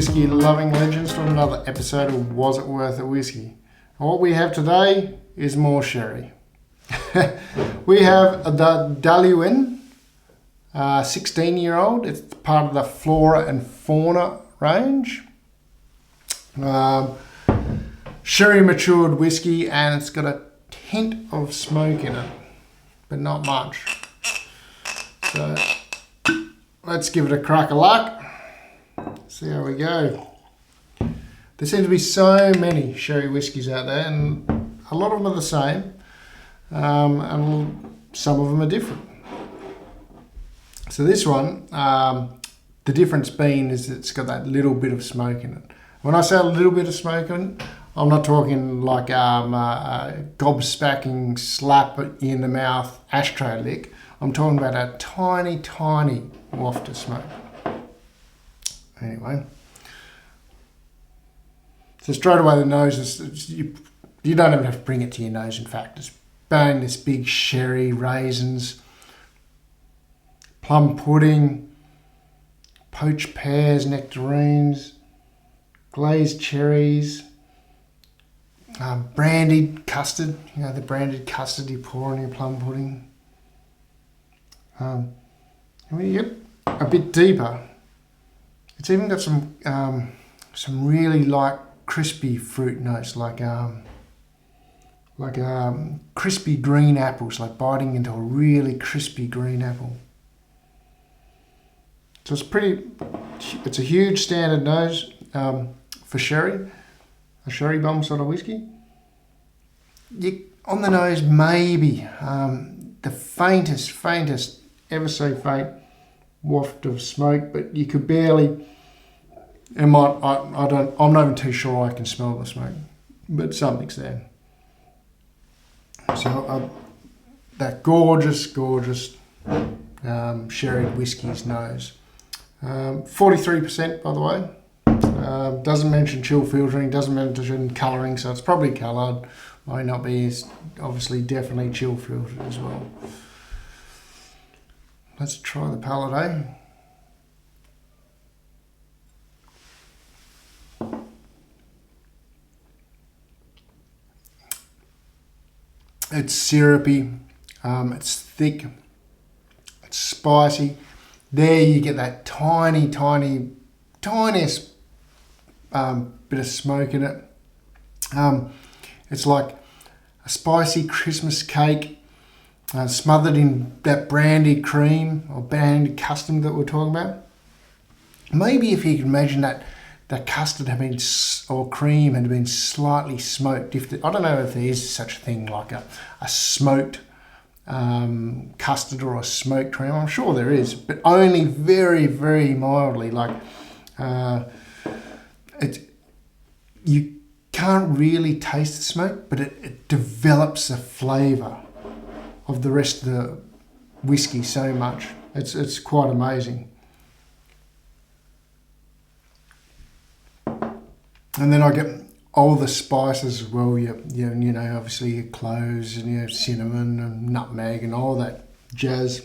whiskey loving legends to another episode of Was It Worth It Whiskey. And what we have today is more sherry. We have the Dailuaine 16-year-old. It's part of the flora and fauna range. Sherry matured whiskey, and it's got a hint of smoke in it, but not much. So let's give it a crack of luck. See how we go. There seem to be so many sherry whiskies out there, and a lot of them are the same, and some of them are different. So this one, the difference being is it's got that little bit of smoke in it. When I say a little bit of smoke in it, I'm not talking like a gobsmacking slap in the mouth ashtray lick. I'm talking about a tiny, tiny waft of smoke. Anyway, so straight away the nose, you don't even have to bring it to your nose. In fact, it's bang, this big sherry, raisins, plum pudding, poached pears, nectarines, glazed cherries, brandied custard. You know, the brandied custard you pour on your plum pudding. And when you get a bit deeper, it's even got some really light crispy fruit notes, like crispy green apples, like biting into a really crispy green apple. So it's a huge standard nose for sherry, a sherry bomb sort of whiskey. On the nose, maybe the faintest, ever so faint waft of smoke, but you could barely. I'm not even too sure I can smell the smoke, but something's there. So that gorgeous sherry whiskey's nose. 43%, by the way. Doesn't mention chill filtering, doesn't mention colouring, so it's probably coloured. Might not be. It's obviously definitely chill filtered as well. Let's try the palate, eh? It's syrupy, it's thick, it's spicy. There you get that tiniest bit of smoke in it. It's like a spicy Christmas cake smothered in that brandy cream or brandy custard that we're talking about. Maybe if you can imagine that custard had been, or cream had been slightly smoked. I don't know if there is such a thing like a smoked custard or a smoked cream. I'm sure there is, but only very, very mildly. Like you can't really taste the smoke, but it develops the flavour of the rest of the whiskey so much. It's quite amazing. And then I get all the spices as well. You know, obviously your cloves and your cinnamon and nutmeg and all that jazz.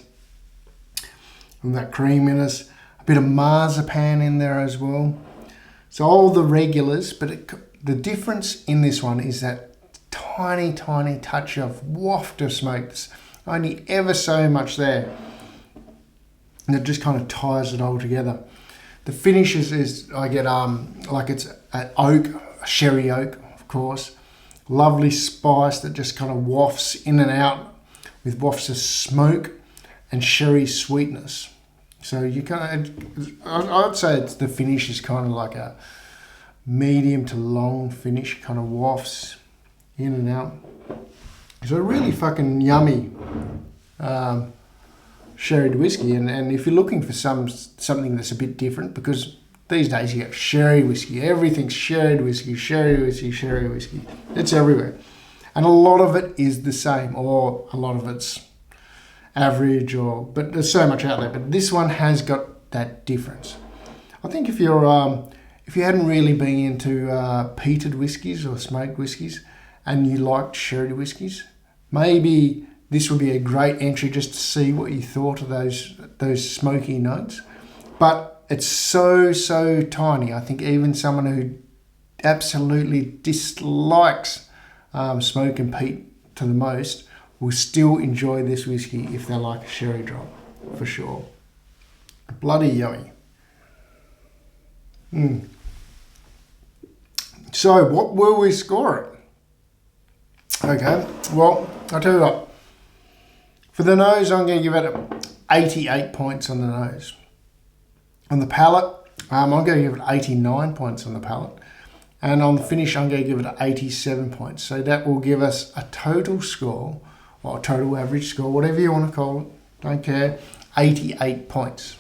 And that creaminess. A bit of marzipan in there as well. So all the regulars, but the difference in this one is that tiny touch of waft of smoke. There's only ever so much there. And it just kind of ties it all together. The finish is I get like it's an oak, a sherry oak, of course. Lovely spice that just kind of wafts in and out with wafts of smoke and sherry sweetness. So I'd say the finish is kind of like a medium to long finish, kind of wafts in and out. It's a really fucking yummy sherried whiskey, and if you're looking for something that's a bit different, because these days you get sherry whiskey, everything's sherried whiskey, sherry whiskey. It's everywhere, and a lot of it is the same, or a lot of it's average, but there's so much out there. But this one has got that difference. I think if you hadn't really been into peated whiskies or smoked whiskies, and you liked sherry whiskies, maybe this would be a great entry just to see what you thought of those smoky notes. But it's so tiny. I think even someone who absolutely dislikes smoking peat to the most will still enjoy this whiskey if they like a sherry drop, for sure. Bloody yummy. So what will we score it? Okay, well, I'll tell you what. For the nose, I'm going to give it 88 points on the nose. On the palate, I'm going to give it 89 points on the palate. And on the finish, I'm going to give it 87 points. So that will give us a total score, or a total average score, whatever you want to call it, don't care, 88 points.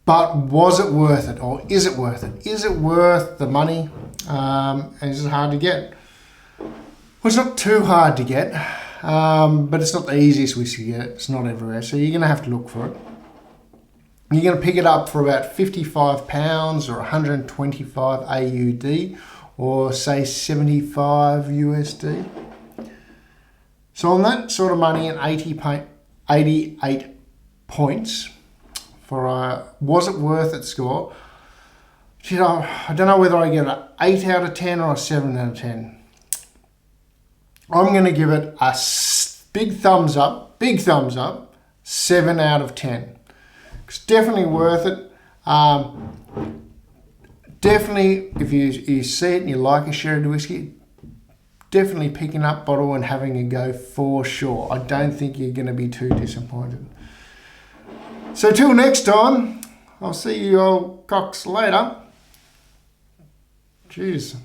But was it worth it, or is it worth it? Is it worth the money? And is it hard to get? Well, it's not too hard to get, but it's not the easiest whiskey to get. It's not everywhere, so you're going to have to look for it. You're going to pick it up for about £55 or 125 AUD, or say 75 USD. So on that sort of money and 88 points for a was it worth it score, you know, I don't know whether I give it an 8 out of 10 or a 7 out of 10. I'm going to give it a big thumbs up, 7 out of 10. It's definitely worth it. Definitely, if you see it and you like a sherry whiskey, definitely picking up bottle and having a go for sure. I don't think you're going to be too disappointed. So till next time, I'll see you old cocks later. Cheers.